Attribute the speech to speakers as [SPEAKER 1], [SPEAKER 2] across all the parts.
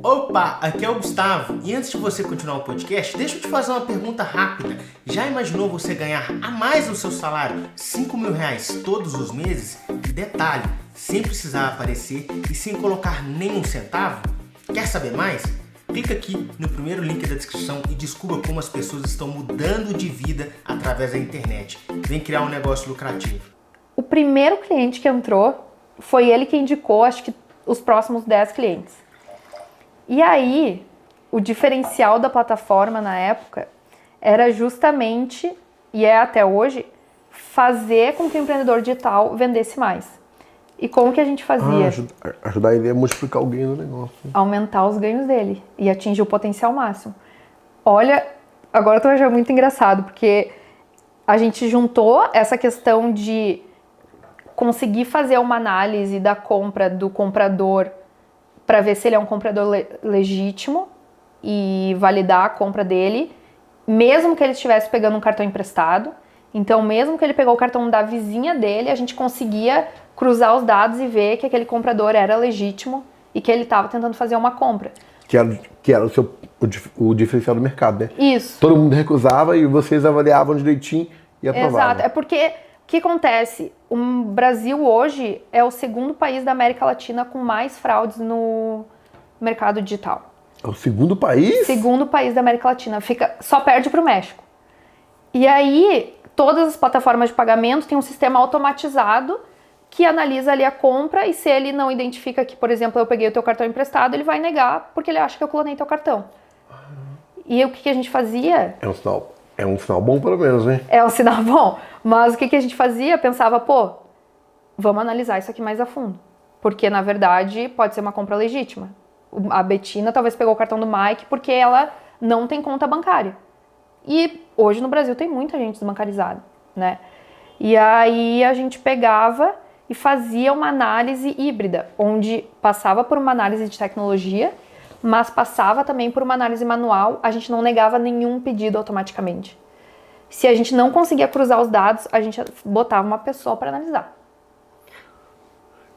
[SPEAKER 1] Opa, aqui é o Gustavo e antes de você continuar o podcast, deixa eu te fazer uma pergunta rápida. Já imaginou você ganhar a mais do seu salário R$ 5.000 todos os meses? E detalhe, sem precisar aparecer e sem colocar nenhum centavo? Quer saber mais? Clica aqui no primeiro link da descrição e descubra como as pessoas estão mudando de vida através da internet. Vem criar um negócio lucrativo.
[SPEAKER 2] O primeiro cliente que entrou foi ele que indicou, acho que os próximos 10 clientes. E aí, o diferencial da plataforma na época era justamente, e é até hoje, fazer com que o empreendedor digital vendesse mais. E como que a gente fazia?
[SPEAKER 3] Ajudar ele a multiplicar o ganho do negócio.
[SPEAKER 2] Aumentar os ganhos dele e atingir o potencial máximo. Olha, agora eu tô achando muito engraçado, porque a gente juntou essa questão de conseguir fazer uma análise da compra do comprador para ver se ele é um comprador legítimo e validar a compra dele, mesmo que ele estivesse pegando um cartão emprestado. Então, mesmo que ele pegou o cartão da vizinha dele, a gente conseguia cruzar os dados e ver que aquele comprador era legítimo e que ele estava tentando fazer uma compra.
[SPEAKER 3] Que era o diferencial do mercado, né?
[SPEAKER 2] Isso.
[SPEAKER 3] Todo mundo recusava e vocês avaliavam direitinho e aprovavam.
[SPEAKER 2] Exato. É porque, o que acontece? O Brasil hoje é o segundo país da América Latina com mais fraudes no mercado digital.
[SPEAKER 3] É o segundo país?
[SPEAKER 2] Segundo país da América Latina. Só perde para o México. E aí, todas as plataformas de pagamento têm um sistema automatizado que analisa ali a compra e se ele não identifica que, por exemplo, eu peguei o teu cartão emprestado, ele vai negar porque ele acha que eu clonei teu cartão. E o que a gente fazia?
[SPEAKER 3] É um sinal bom, pelo menos, né?
[SPEAKER 2] É um sinal bom. Mas o que a gente fazia? Pensava, vamos analisar isso aqui mais a fundo. Porque, na verdade, pode ser uma compra legítima. A Betina talvez pegou o cartão do Mike porque ela não tem conta bancária. E hoje no Brasil tem muita gente desbancarizada, né? E aí a gente pegava e fazia uma análise híbrida, onde passava por uma análise de tecnologia, mas passava também por uma análise manual. A gente não negava nenhum pedido automaticamente. Se a gente não conseguia cruzar os dados, a gente botava uma pessoa para analisar.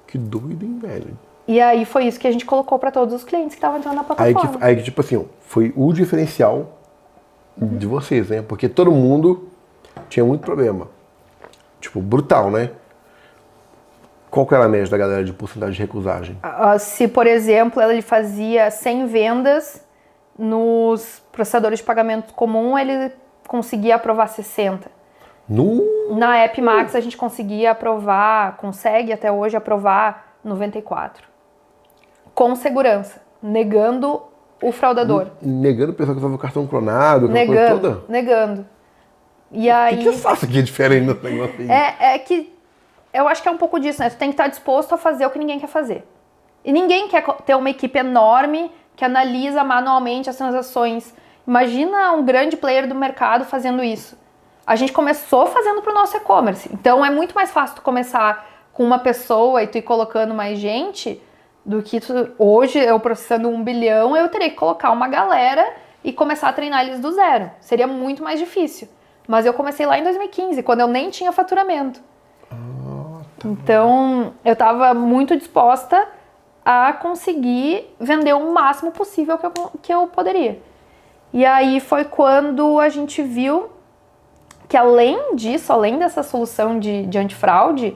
[SPEAKER 3] Que doido, hein, velho?
[SPEAKER 2] E aí foi isso que a gente colocou para todos os clientes que estavam entrando na plataforma.
[SPEAKER 3] Aí tipo assim, foi o diferencial de vocês, né? Porque todo mundo tinha muito problema. Tipo, brutal, né? Qual que era a média da galera de porcentagem de recusagem?
[SPEAKER 2] Se, por exemplo, ele fazia 100 vendas nos processadores de pagamento comum, ele conseguia aprovar 60. Na App Max a gente consegue até hoje aprovar 94. Com segurança, negando o fraudador.
[SPEAKER 3] Negando o pessoal que usava o cartão clonado,
[SPEAKER 2] negando,
[SPEAKER 3] coisa toda?
[SPEAKER 2] Negando. E aí...
[SPEAKER 3] O que você acha que é diferente no negócio aí?
[SPEAKER 2] É que eu acho que é um pouco disso, né? Tu tem que estar disposto a fazer o que ninguém quer fazer. E ninguém quer ter uma equipe enorme que analisa manualmente as transações. Imagina um grande player do mercado fazendo isso. A gente começou fazendo para o nosso e-commerce. Então é muito mais fácil tu começar com uma pessoa e tu ir colocando mais gente do que hoje eu processando 1 bilhão, eu teria que colocar uma galera e começar a treinar eles do zero. Seria muito mais difícil. Mas eu comecei lá em 2015, quando eu nem tinha faturamento. Então, eu estava muito disposta a conseguir vender o máximo possível que eu poderia. E aí foi quando a gente viu que além disso, além dessa solução de antifraude,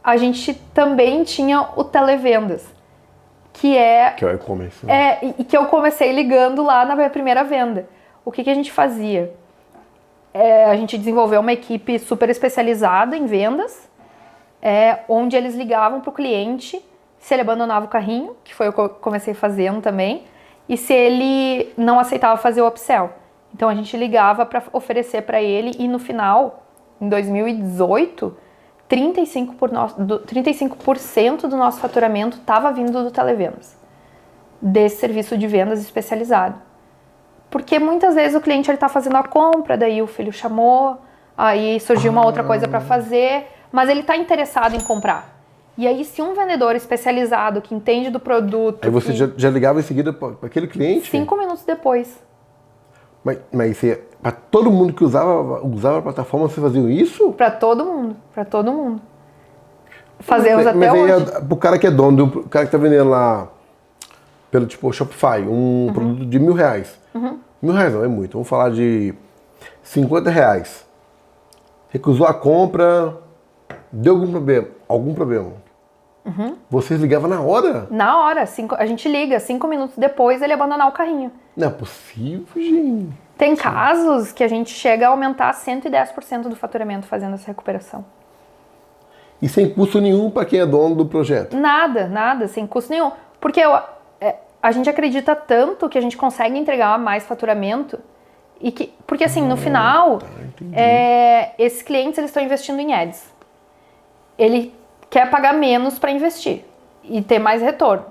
[SPEAKER 2] a gente também tinha o televendas. Que é
[SPEAKER 3] o e-commerce. Né?
[SPEAKER 2] E que eu comecei ligando lá na minha primeira venda. O que a gente fazia? A gente desenvolveu uma equipe super especializada em vendas, onde eles ligavam para o cliente se ele abandonava o carrinho, que foi o que eu comecei fazendo também, e se ele não aceitava fazer o upsell. Então a gente ligava para oferecer para ele e no final, em 2018, 35% do nosso faturamento estava vindo do televendas, desse serviço de vendas especializado. Porque muitas vezes o cliente está fazendo a compra, daí o filho chamou, aí surgiu uma outra coisa para fazer, mas ele está interessado em comprar. E aí, se um vendedor especializado que entende do produto...
[SPEAKER 3] Aí você já ligava em seguida para aquele cliente?
[SPEAKER 2] 5 minutos depois.
[SPEAKER 3] Mas para todo mundo que usava a plataforma, vocês faziam isso?
[SPEAKER 2] Para todo mundo. Fazemos até hoje.
[SPEAKER 3] Mas aí, o cara que é dono, o cara que está vendendo lá pelo tipo Shopify, um produto de R$1.000. R$1.000 não é muito, vamos falar de R$50. Recusou a compra, deu algum problema. Vocês ligavam na hora?
[SPEAKER 2] Na hora, a gente liga, 5 minutos depois ele abandonar o carrinho.
[SPEAKER 3] Não é possível, gente.
[SPEAKER 2] Tem casos que a gente chega a aumentar 110% do faturamento fazendo essa recuperação.
[SPEAKER 3] E sem custo nenhum para quem é dono do projeto?
[SPEAKER 2] Nada, sem custo nenhum. Porque a gente acredita tanto que a gente consegue entregar mais faturamento porque assim, no final, esses clientes eles estão investindo em ads. Ele quer pagar menos para investir e ter mais retorno.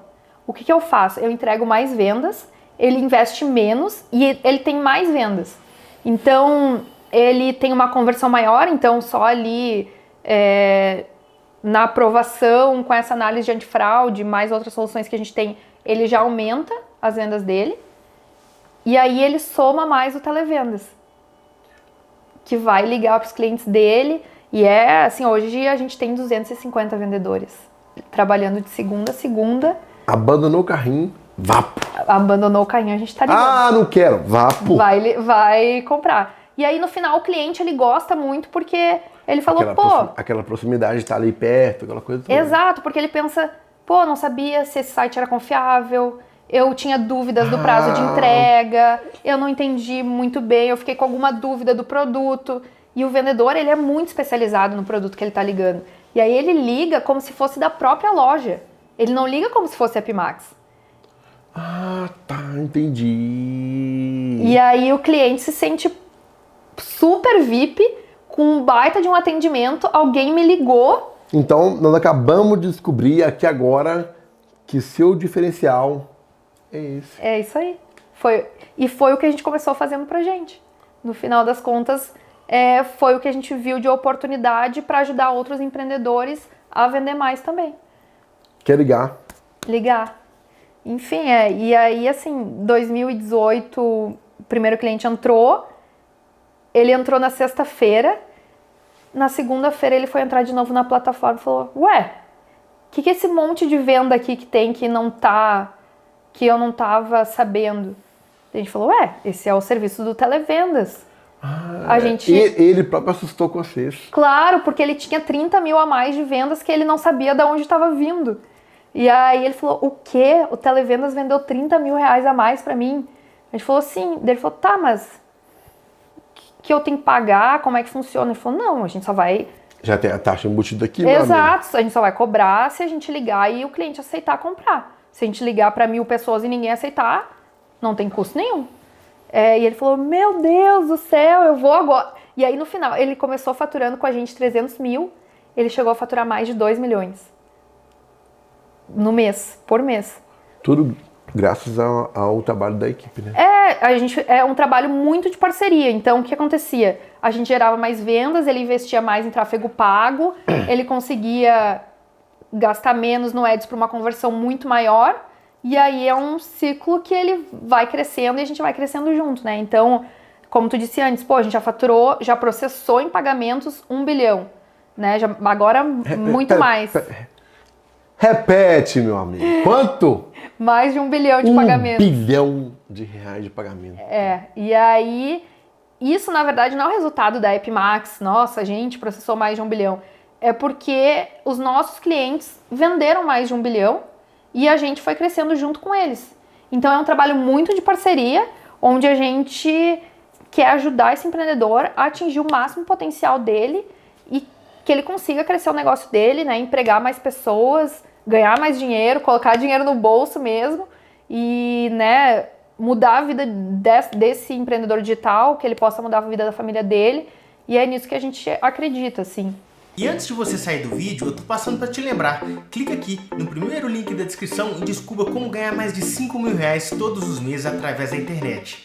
[SPEAKER 2] O que eu faço? Eu entrego mais vendas, ele investe menos e ele tem mais vendas. Então, ele tem uma conversão maior, então só ali na aprovação, com essa análise de antifraude, mais outras soluções que a gente tem, ele já aumenta as vendas dele. E aí ele soma mais o televendas, que vai ligar para os clientes dele. E assim, hoje a gente tem 250 vendedores, trabalhando de segunda a segunda.
[SPEAKER 3] Abandonou o carrinho, vapo.
[SPEAKER 2] Abandonou o carrinho, a gente tá ligando.
[SPEAKER 3] Ah, não quero, vapo.
[SPEAKER 2] Vai comprar. E aí no final o cliente, ele gosta muito porque ele falou,
[SPEAKER 3] aquela proximidade de estar ali perto, aquela coisa toda.
[SPEAKER 2] Exato, porque ele pensa, não sabia se esse site era confiável. Eu tinha dúvidas do prazo de entrega, eu não entendi muito bem, eu fiquei com alguma dúvida do produto. E o vendedor, ele é muito especializado no produto que ele está ligando. E aí ele liga como se fosse da própria loja. Ele não liga como se fosse a Epimax.
[SPEAKER 3] Ah, tá, entendi.
[SPEAKER 2] E aí o cliente se sente super VIP, com um baita de um atendimento, alguém me ligou.
[SPEAKER 3] Então, nós acabamos de descobrir aqui agora que seu diferencial é esse.
[SPEAKER 2] É isso aí. Foi o que a gente começou fazendo pra gente. No final das contas, foi o que a gente viu de oportunidade para ajudar outros empreendedores a vender mais também.
[SPEAKER 3] Quer ligar?
[SPEAKER 2] Ligar. Enfim, e aí assim, 2018, o primeiro cliente entrou, ele entrou na sexta-feira, na segunda-feira ele foi entrar de novo na plataforma e falou, ué, o que é esse monte de venda aqui que tem que eu não tava sabendo? A gente falou, esse é o serviço do televendas.
[SPEAKER 3] Ele próprio assustou com vocês.
[SPEAKER 2] Claro, porque ele tinha 30 mil a mais de vendas que ele não sabia de onde estava vindo. E aí ele falou, o quê? O televendas vendeu 30 mil reais a mais pra mim? A gente falou, sim. Daí ele falou, tá, mas que eu tenho que pagar? Como é que funciona? Ele falou, não, a gente só vai...
[SPEAKER 3] Já tem a taxa embutida aqui,
[SPEAKER 2] Exato, a gente só vai cobrar se a gente ligar e o cliente aceitar comprar. Se a gente ligar para 1.000 pessoas e ninguém aceitar, não tem custo nenhum. E ele falou, meu Deus do céu, eu vou agora. E aí no final, ele começou faturando com a gente 300 mil, ele chegou a faturar mais de 2 milhões. No mês, por mês.
[SPEAKER 3] Tudo graças ao trabalho da equipe, né?
[SPEAKER 2] É um trabalho muito de parceria. Então, o que acontecia? A gente gerava mais vendas, ele investia mais em tráfego pago, ele conseguia gastar menos no Ads para uma conversão muito maior, e aí é um ciclo que ele vai crescendo e a gente vai crescendo junto, né? Então, como tu disse antes, a gente já faturou, já processou em pagamentos 1 bilhão, né? Agora muito mais.
[SPEAKER 3] Repete, meu amigo. Quanto?
[SPEAKER 2] Mais de 1 bilhão de pagamentos.
[SPEAKER 3] 1 bilhão de reais de pagamento.
[SPEAKER 2] E aí, isso na verdade não é o resultado da Epimax. Nossa, a gente processou mais de 1 bilhão. É porque os nossos clientes venderam mais de 1 bilhão e a gente foi crescendo junto com eles. Então é um trabalho muito de parceria, onde a gente quer ajudar esse empreendedor a atingir o máximo potencial dele e que ele consiga crescer o negócio dele, né? Empregar mais pessoas, ganhar mais dinheiro, colocar dinheiro no bolso mesmo e, né, mudar a vida desse empreendedor digital, que ele possa mudar a vida da família dele. E é nisso que a gente acredita, assim.
[SPEAKER 1] E antes de você sair do vídeo, eu tô passando para te lembrar, clica aqui no primeiro link da descrição e descubra como ganhar mais de 5 mil reais todos os meses através da internet.